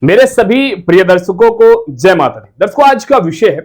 मेरे सभी प्रिय दर्शकों को जय माता दी। दर्शकों, आज का विषय है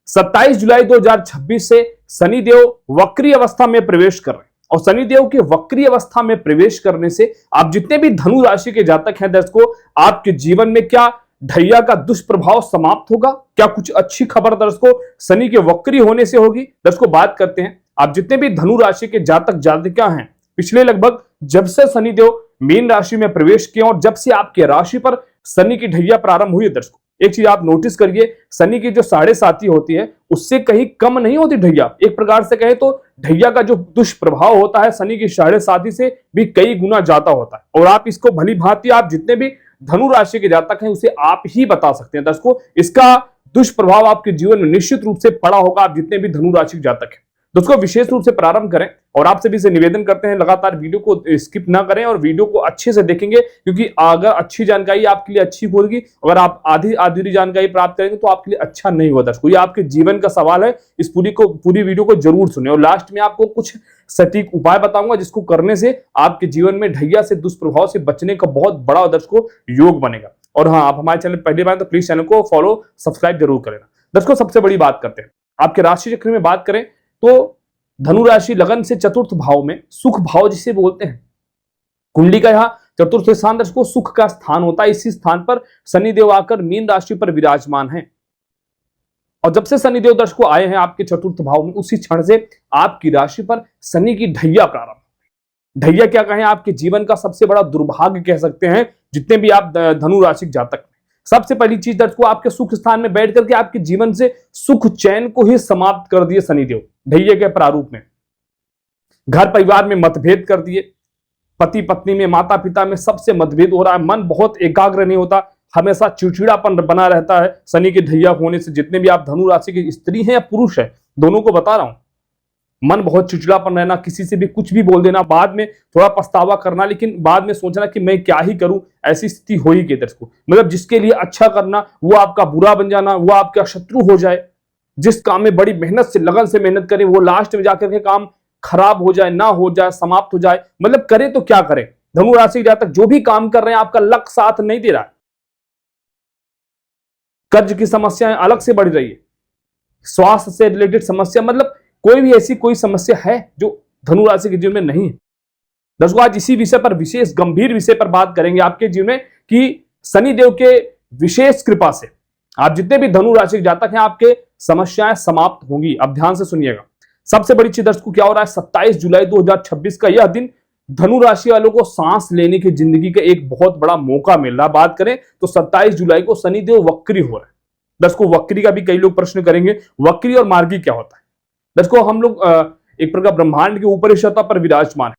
27 जुलाई 2026 से शनिदेव वक्री अवस्था में प्रवेश कर रहे हैं। और शनिदेव के वक्री अवस्था में प्रवेश करने से आप जितने भी धनु राशि के जातक हैं दर्शकों, आपके जीवन में क्या ढैया का दुष्प्रभाव समाप्त होगा, क्या कुछ अच्छी खबर दर्शकों शनि के वक्री होने से होगी। दर्शकों, बात करते हैं आप जितने भी धनु राशि के जातक जातिका हैं, पिछले लगभग जब से शनिदेव मीन राशि में प्रवेश किए और जब से आपके राशि पर शनि की ढैया प्रारंभ हुई है दर्शकों, एक चीज आप नोटिस करिए, शनि की जो 7.5 होती है उससे कहीं कम नहीं होती ढैया। एक प्रकार से कहे तो ढैया का जो दुष्प्रभाव होता है शनि की 7.5 से भी कई गुना ज्यादा होता है। और आप इसको भली भांति आप जितने भी धनु राशि के जातक हैं उसे आप ही बता सकते हैं दर्शकों, इसका दुष्प्रभाव आपके जीवन में निश्चित रूप से पड़ा होगा। आप जितने भी धनु राशि के जातक हैं दोस्तों, विशेष रूप से प्रारंभ करें और आप सभी से निवेदन करते हैं लगातार वीडियो को स्किप ना करें और वीडियो को अच्छे से देखेंगे, क्योंकि अगर अच्छी जानकारी आपके लिए अच्छी होगी, अगर आप आधी अधूरी जानकारी प्राप्त करेंगे तो आपके लिए अच्छा नहीं होगा दर्शकों। ये आपके जीवन का सवाल है, इस पूरी वीडियो को जरूर सुने और लास्ट में आपको कुछ सटीक उपाय बताऊंगा जिसको करने से आपके जीवन में ढैया से दुष्प्रभाव से बचने का बहुत बड़ा दर्शकों योग बनेगा। और हाँ, आप हमारे चैनल पहली बार तो प्लीज चैनल को फॉलो सब्सक्राइब जरूर करें। दर्शकों, सबसे बड़ी बात करते हैं आपके राशि चक्र में बात करें तो धनु राशि लगन से चतुर्थ भाव में सुख भाव जिसे बोलते हैं, कुंडली का यहां चतुर्थ स्थान दर्शकों सुख का स्थान होता है। इसी स्थान पर शनिदेव आकर मीन राशि पर विराजमान है और जब से शनिदेव दर्शकों आए हैं आपके चतुर्थ भाव में, उसी क्षण से आपकी राशि पर शनि की ढैया प्रारंभ। ढैया क्या कहें, आपके जीवन का सबसे बड़ा दुर्भाग्य कह सकते हैं जितने भी आप धनु राशि जातक। सबसे पहली चीज दर्शकों, आपके सुख स्थान में बैठ करके आपके जीवन से सुख चैन को ही समाप्त कर दिए शनिदेव ढैये के प्रारूप में। घर परिवार में मतभेद कर दिए, पति पत्नी में, माता पिता में, सबसे मतभेद हो रहा है। मन बहुत एकाग्र नहीं होता, हमेशा चिड़चिड़ापन बना रहता है शनि के ढैया होने से। जितने भी आप धनु राशि की स्त्री हैं या पुरुष हैं, दोनों को बता रहा हूं, मन बहुत चिड़चिड़ापन रहना, किसी से भी कुछ भी बोल देना, बाद में थोड़ा पछतावा करना, लेकिन बाद में सोचना कि मैं क्या ही करूं, ऐसी स्थिति हो ही के दर्शकों। मतलब जिसके लिए अच्छा करना वो आपका बुरा बन जाना, वो आपका शत्रु हो जाए। जिस काम में बड़ी मेहनत से लगन से मेहनत करें वो लास्ट में जाकर के काम खराब हो जाए, ना हो जाए, समाप्त हो जाए। मतलब करे तो क्या करें, धनु राशि के जातक जो भी काम कर रहे हैं आपका लक साथ नहीं दे रहा है। कर्ज की समस्याएं अलग से बढ़ रही है, स्वास्थ्य से रिलेटेड समस्या, मतलब कोई भी ऐसी कोई समस्या है जो धनु राशि के जीवन में नहीं है। दर्शकों, आज इसी विषय पर विशेष गंभीर विषय पर बात करेंगे आपके जीवन में कि शनिदेव के विशेष कृपा से आप जितने भी धनु राशि के जातक हैं आपके समस्याएं समाप्त होंगी। अब ध्यान से सुनिएगा। सबसे बड़ी चीज दर्शकों क्या हो रहा है, 27 जुलाई 2026 का यह दिन धनु राशि वालों को सांस लेने की जिंदगी का एक बहुत बड़ा मौका मिल रहा है। बात करें तो 27 जुलाई को शनिदेव वक्री हो रहा है। दर्शकों, वक्री का भी कई लोग प्रश्न करेंगे, वक्री और मार्गी क्या होता है। दर्शकों, हम लोग एक प्रकार ब्रह्मांड के ऊपरी सतह पर विराजमान है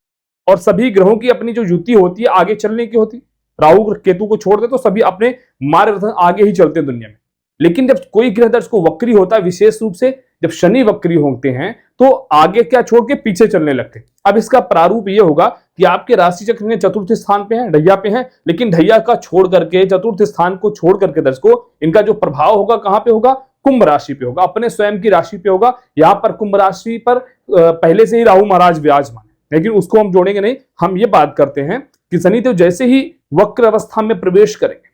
और सभी ग्रहों की अपनी जो युति होती है आगे चलने की होती है। राहु केतु को छोड़ दे तो सभी अपने मार्ग आगे ही चलते हैं दुनिया में। लेकिन जब कोई ग्रह दर्शकों वक्री होता है, विशेष रूप से जब शनि वक्री होते हैं तो आगे क्या छोड़ के पीछे चलने लगते हैं। अब इसका प्रारूप ये होगा कि आपके राशि चक्र में चतुर्थ स्थान पे हैं, ढैया पे हैं, लेकिन ढैया का छोड़ करके चतुर्थ स्थान को छोड़ करके दर्शकों इनका जो प्रभाव होगा कहां पे होगा, कुंभ राशि पे होगा, अपने स्वयं की राशि पे होगा। यहां पर कुंभ राशि पर पहले से ही राहु महाराज विराजमान है, लेकिन उसको हम जोड़ेंगे नहीं। हम ये बात करते हैं कि शनिदेव जैसे ही वक्र अवस्था में प्रवेश करेंगे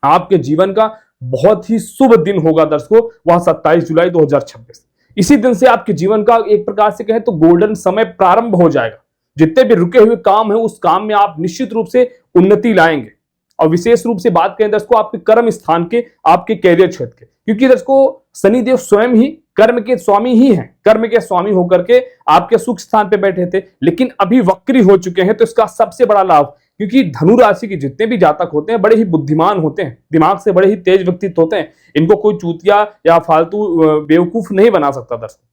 आपके जीवन का बहुत ही शुभ दिन होगा दर्शकों, वह 27 जुलाई 2026। इसी दिन से आपके जीवन का एक प्रकार से कहें तो गोल्डन समय प्रारंभ हो जाएगा। जितने भी रुके हुए काम है उस काम में आप निश्चित रूप से उन्नति लाएंगे। और विशेष रूप से बात करें दर्शकों आपके कर्म स्थान के, आपके कैरियर क्षेत्र के, क्योंकि दर्शकों शनिदेव स्वयं ही कर्म के स्वामी ही हैं। कर्म के स्वामी होकर के आपके सुख स्थान पे बैठे थे, लेकिन अभी वक्री हो चुके हैं। तो इसका सबसे बड़ा लाभ, क्योंकि धनु राशि के जितने भी जातक होते हैं बड़े ही बुद्धिमान होते हैं, दिमाग से बड़े ही तेज व्यक्तित्व होते हैं, इनको कोई चूतिया या फालतू बेवकूफ नहीं बना सकता दर्शकों।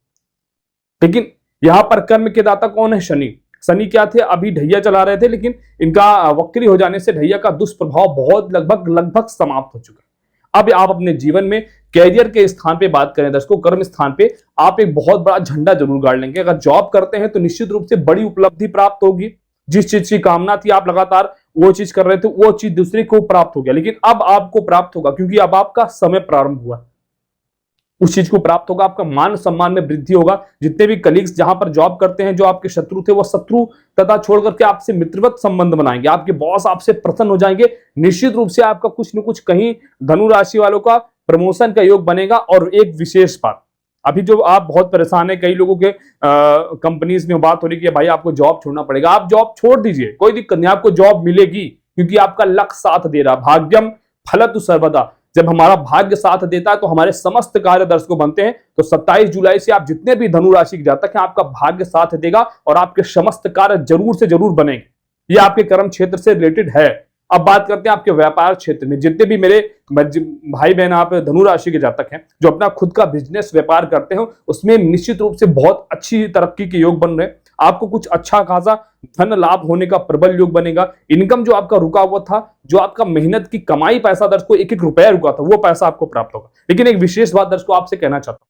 लेकिन यहाँ पर कर्म के दाता कौन है, शनि। शनि क्या थे, अभी ढैया चला रहे थे, लेकिन इनका वक्री हो जाने से ढैया का दुष्प्रभाव बहुत लगभग समाप्त हो चुका है। अब आप अपने जीवन में कैरियर के स्थान पे बात करें दर्शकों, कर्म स्थान पे आप एक बहुत बड़ा झंडा जरूर गाड़ लेंगे। अगर जॉब करते हैं तो निश्चित रूप से बड़ी उपलब्धि प्राप्त होगी। जिस चीज की कामना थी आप लगातार वो चीज कर रहे थे, वो चीज दूसरे को प्राप्त हो गया, लेकिन अब आपको प्राप्त होगा क्योंकि अब आपका समय प्रारंभ हुआ। उस चीज को प्राप्त होगा, आपका मान सम्मान में वृद्धि होगा। जितने भी कलीग्स जहां पर जॉब करते हैं, जो आपके शत्रु थे, वो शत्रु तथा छोड़ करके आपसे मित्रवत संबंध बनाएंगे। आपके बॉस आपसे प्रसन्न हो जाएंगे। निश्चित रूप से आपका कुछ न कुछ कहीं धनु राशि वालों का प्रमोशन का योग बनेगा। और एक विशेष बात, अभी जो आप बहुत परेशान है, कई लोगों के कंपनीज में बात हो रही है कि भाई आपको जॉब छोड़ना पड़ेगा। आप जॉब छोड़ दीजिए, कोई दिक्कत नहीं, आपको जॉब मिलेगी, क्योंकि आपका लक साथ दे रहा। भाग्यम फलतु सर्वदा, जब हमारा भाग्य साथ देता है तो हमारे समस्त कार्य दर्शकों बनते हैं। तो 27 जुलाई से आप जितने भी धनु राशि के जातक हैं, आपका भाग्य साथ देगा और आपके समस्त कार्य जरूर से जरूर बनेंगे। ये आपके कर्म क्षेत्र से रिलेटेड है। अब बात करते हैं आपके व्यापार क्षेत्र में। जितने भी मेरे भाई बहन आप धनु राशि के जातक हैं, जो अपना खुद का बिजनेस व्यापार करते हो, उसमें निश्चित रूप से बहुत अच्छी तरक्की के योग बन रहे हैं। आपको कुछ अच्छा खासा धन लाभ होने का प्रबल योग बनेगा। इनकम जो आपका रुका हुआ था, जो आपका मेहनत की कमाई पैसा दर्शकों एक एक रुपया रुका था, वो पैसा आपको प्राप्त होगा। लेकिन एक विशेष बात दर्शकों आपसे कहना चाहता हूं,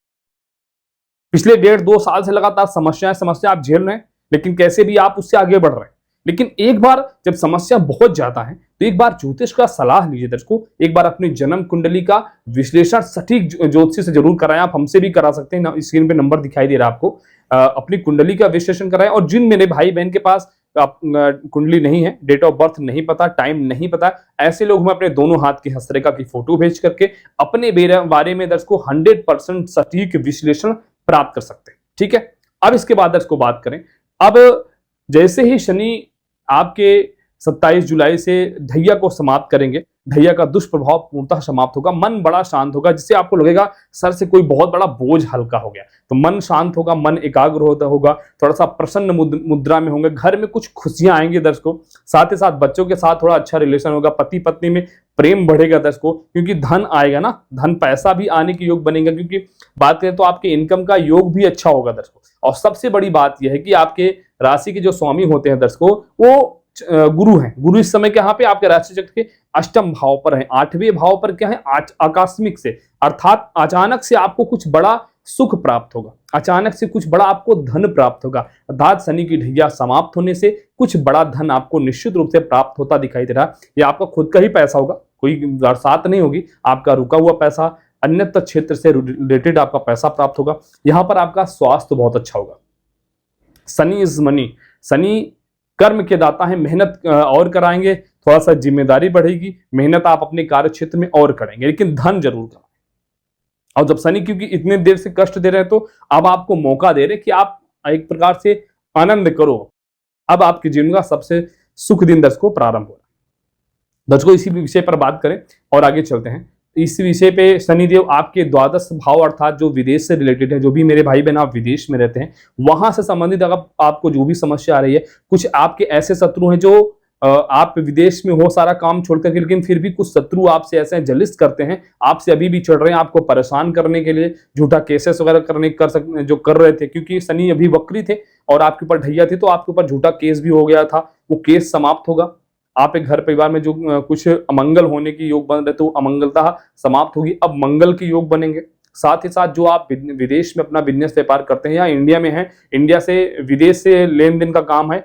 पिछले 1.5-2 साल से लगातार समस्या आप झेल रहे हैं, लेकिन कैसे भी आप उससे आगे बढ़ रहे हैं। लेकिन एक बार जब समस्या बहुत ज्यादा है, तो एक बार ज्योतिष का सलाह लीजिए दर्शकों। एक बार अपनी जन्म कुंडली का विश्लेषण सटीक ज्योतिषी से जरूर कराएं। आप हमसे भी करा सकते हैं, स्क्रीन पे नंबर दिखाई दे रहा है आपको। अपनी कुंडली का विश्लेषण कराएं। और जिन मेरे भाई बहन के पास कुंडली नहीं है, डेट ऑफ बर्थ नहीं पता, टाइम नहीं पता, ऐसे लोग हमें अपने दोनों हाथ की हस्तरेखा की फोटो भेज करके अपने बारे में दर्शकों 100% सटीक विश्लेषण प्राप्त कर सकते हैं। ठीक है, अब इसके बाद दर्शकों बात करें। अब जैसे ही शनि आपके 27 जुलाई से ढैया को समाप्त करेंगे, ढैया का दुष्प्रभाव पूर्णतः समाप्त होगा। मन बड़ा शांत होगा, जिससे आपको लगेगा सर से कोई बहुत बड़ा बोझ हल्का हो गया। तो मन शांत होगा, मन एकाग्र होगा, थोड़ा सा प्रसन्न मुद्रा में होंगे। घर में कुछ खुशियां आएंगी दर्शकों। साथ ही साथ बच्चों के साथ थोड़ा अच्छा रिलेशन होगा। पति पत्नी में प्रेम बढ़ेगा दर्शकों, क्योंकि धन आएगा ना, धन पैसा भी आने के योग बनेगा। क्योंकि बात करें तो आपके इनकम का योग भी अच्छा होगा दर्शकों। और सबसे बड़ी बात यह है कि आपके राशि के जो स्वामी होते हैं दर्शकों, वो गुरु हैं। गुरु इस समय यहाँ पे आपके राशि चक्र के अष्टम भाव पर है। 8वें भाव पर क्या है? आकस्मिक से, अर्थात अचानक से आपको कुछ बड़ा सुख प्राप्त होगा, अचानक से कुछ बड़ा आपको धन प्राप्त होगा। अर्थात शनि की ढैया समाप्त होने से कुछ बड़ा धन आपको निश्चित रूप से प्राप्त होता दिखाई दे रहा है। ये आपका खुद का ही पैसा होगा, कोई बरसात नहीं होगी। आपका रुका हुआ पैसा, अन्यत्र क्षेत्र से रिलेटेड आपका पैसा प्राप्त होगा। यहाँ पर आपका स्वास्थ्य बहुत अच्छा होगा। शनि इज मनी, शनि कर्म के दाता है। मेहनत और कराएंगे, थोड़ा सा जिम्मेदारी बढ़ेगी, मेहनत आप अपने कार्य क्षेत्र में और करेंगे, लेकिन धन जरूर कराएंगे। और जब शनि क्योंकि इतने देर से कष्ट दे रहे हैं, तो अब आपको मौका दे रहे हैं कि आप एक प्रकार से आनंद करो। अब आपके जीवन का सबसे सुख दिन दर्शकों प्रारंभ हो रहा है। दर्शकों इसी विषय पर बात करें और आगे चलते हैं। इस विषय पे शनिदेव आपके द्वादश भाव, अर्थात जो विदेश से रिलेटेड है, जो भी मेरे भाई बहन आप विदेश में रहते हैं, वहां से संबंधित अगर आपको जो भी समस्या आ रही है, कुछ आपके ऐसे शत्रु हैं जो आप विदेश में हो सारा काम छोड़ करके, लेकिन फिर भी कुछ शत्रु आपसे ऐसे जलिस करते हैं, आपसे अभी भी चढ़ रहे हैं, आपको परेशान करने के लिए झूठा केसेस वगैरह जो कर रहे थे। क्योंकि शनि अभी वक्री थे और आपके ऊपर ढैया थे, तो आपके ऊपर झूठा केस भी हो गया था, वो केस समाप्त होगा। आप एक घर परिवार में जो कुछ अमंगल होने की योग बन रहे थे, वो अमंगलता समाप्त होगी, अब मंगल के योग बनेंगे। साथ ही साथ जो आप विदेश में अपना बिजनेस व्यापार करते हैं या इंडिया में हैं, इंडिया से विदेश से लेन देन का काम है,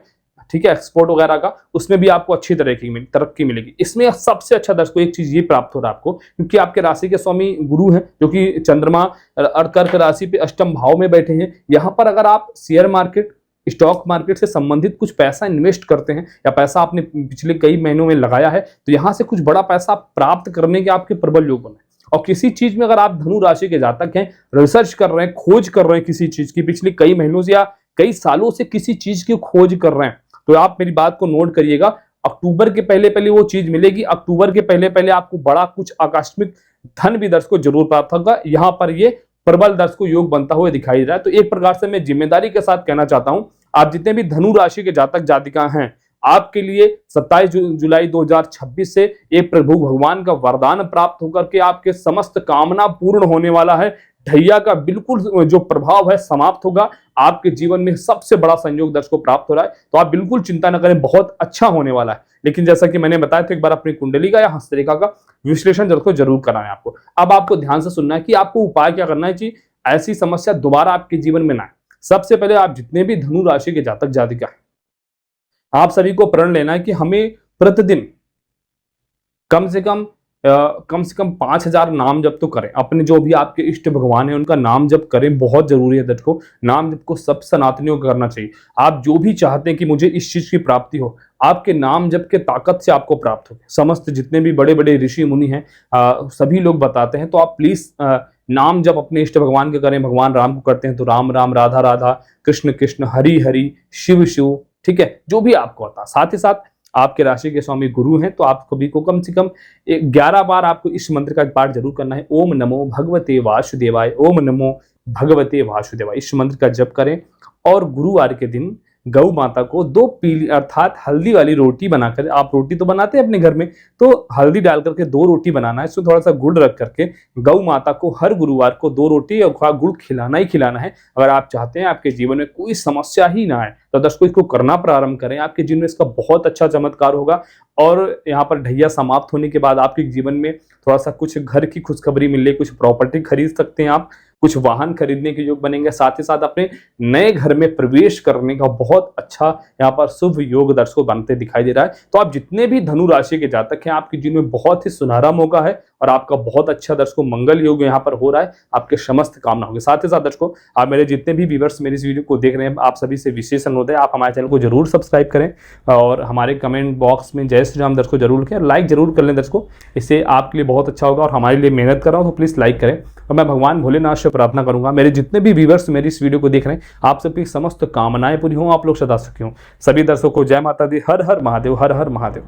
ठीक है, एक्सपोर्ट वगैरह का, उसमें भी आपको अच्छी तरह की तरक्की मिलेगी। इसमें सबसे अच्छा दर्शकों एक चीज ये प्राप्त हो रहा है आपको, क्योंकि आपके राशि के स्वामी गुरु हैं, जो कि चंद्रमा कर्क राशि पे अष्टम भाव में बैठे हैं। यहाँ पर अगर आप शेयर मार्केट, स्टॉक मार्केट से संबंधित कुछ पैसा इन्वेस्ट करते हैं, या पैसा आपने पिछले कई महीनों में लगाया है, तो यहाँ से कुछ बड़ा पैसा प्राप्त करने के आपके प्रबल योग बने। और किसी चीज में अगर आप धनु राशि के जातक हैं, रिसर्च कर रहे हैं, खोज कर रहे हैं किसी चीज की, पिछले कई महीनों से या कई सालों से किसी चीज की खोज कर रहे हैं, तो आप मेरी बात को नोट करिएगा। अक्टूबर के पहले पहले वो चीज मिलेगी। अक्टूबर के पहले पहले आपको बड़ा कुछ आकस्मिक धन भी दर्शकों जरूर प्राप्त होगा। यहाँ पर ये प्रबल दर्शकों योग बनता हुआ दिखाई दे रहा है। तो एक प्रकार से मैं जिम्मेदारी के साथ कहना चाहता हूं, आप जितने भी धनु राशि के जातक जातिका हैं, आपके लिए 27 जुलाई 2026 से एक प्रभु भगवान का वरदान प्राप्त होकर के आपके समस्त कामना पूर्ण होने वाला है। ढैया का बिल्कुल जो प्रभाव है समाप्त होगा। आपके जीवन में सबसे बड़ा संयोग दर्शकों प्राप्त हो रहा है, तो आप बिल्कुल चिंता न करें, बहुत अच्छा होने वाला है। लेकिन जैसा कि मैंने बताया, तो एक बार अपनी कुंडली का या हस्तरेखा का विश्लेषण दर्शकों जरूर कराएं आपको। अब आपको ध्यान से सुनना है कि आपको उपाय क्या करना है कि ऐसी समस्या दोबारा आपके जीवन में ना आए। सबसे पहले आप जितने भी धनु राशि के जातक जातिका है, आप सभी को प्रण लेना है कि हमें प्रतिदिन कम से कम कम से कम 5000 नाम जप तो करें। अपने जो भी आपके इष्ट भगवान है उनका नाम जप करें, बहुत जरूरी है दर्शकों। नाम जप को सब सनातनियों को करना चाहिए। आप जो भी चाहते हैं कि मुझे इस चीज की प्राप्ति हो, आपके नाम जप के ताकत से आपको प्राप्त हो। समस्त जितने भी बड़े बड़े ऋषि मुनि हैं सभी लोग बताते हैं। तो आप प्लीज नाम जप अपने इष्ट भगवान के करें। भगवान राम को करते हैं तो राम राम, राधा राधा, कृष्ण कृष्ण, हरि हरि, शिव शिव, ठीक है, जो भी आपको आता। साथ ही साथ आपके राशि के स्वामी गुरु हैं तो आप कभी को कम से कम 11 बार आपको इस मंत्र का पाठ जरूर करना है। ओम नमो भगवते वासुदेवाय, ओम नमो भगवते वासुदेवाय, इस मंत्र का जप करें। और गुरुवार के दिन गौ माता को 2 पीली अर्थात हल्दी वाली रोटी बनाकर, आप रोटी तो बनाते हैं अपने घर में, तो हल्दी डाल करके 2 रोटी बनाना है, इसमें थोड़ा सा गुड़ रख करके गौ माता को हर गुरुवार को 2 रोटी और गुड़ खिलाना ही खिलाना है। अगर आप चाहते हैं आपके जीवन में कोई समस्या ही ना आए तो दर्शकों इसको करना प्रारंभ करें। आपके जीवन में इसका बहुत अच्छा चमत्कार होगा। और यहाँ पर ढैया समाप्त होने के बाद आपके जीवन में थोड़ा सा कुछ घर की खुशखबरी मिल रही, कुछ प्रॉपर्टी खरीद सकते हैं आप, कुछ वाहन खरीदने के योग बनेंगे। साथ ही साथ अपने नए घर में प्रवेश करने का बहुत अच्छा यहाँ पर शुभ योग दर्शकों बनते दिखाई दे रहा है। तो आप जितने भी धनु राशि के जातक हैं, आपके जीवन में बहुत ही सुनहरा मौका है और आपका बहुत अच्छा दर्शकों मंगल योग यहाँ पर हो रहा है। आपके समस्त कामना होंगे। साथ ही साथ दर्शकों आप मेरे जितने भी व्यूअर्स मेरी इस वीडियो को देख रहे हैं, आप सभी से विशेष अनुरोध है आप हमारे चैनल को जरूर सब्सक्राइब करें और हमारे कमेंट बॉक्स में जय श्री राम दर्शकों जरूर करें, लाइक जरूर कर लें दर्शकों। इससे आपके लिए बहुत अच्छा होगा और हमारे लिए मेहनत कर रहा हूँ तो प्लीज लाइक करें। और मैं भगवान भोलेनाथ से प्रार्थना करूंगा मेरे जितने भी व्यूअर्स मेरी इस वीडियो को देख रहे हैं, आप सबकी समस्त कामनाएं पूरी हों, आप लोग सदा सुखी हों। सभी दर्शकों को जय माता दी। हर हर महादेव, हर हर महादेव।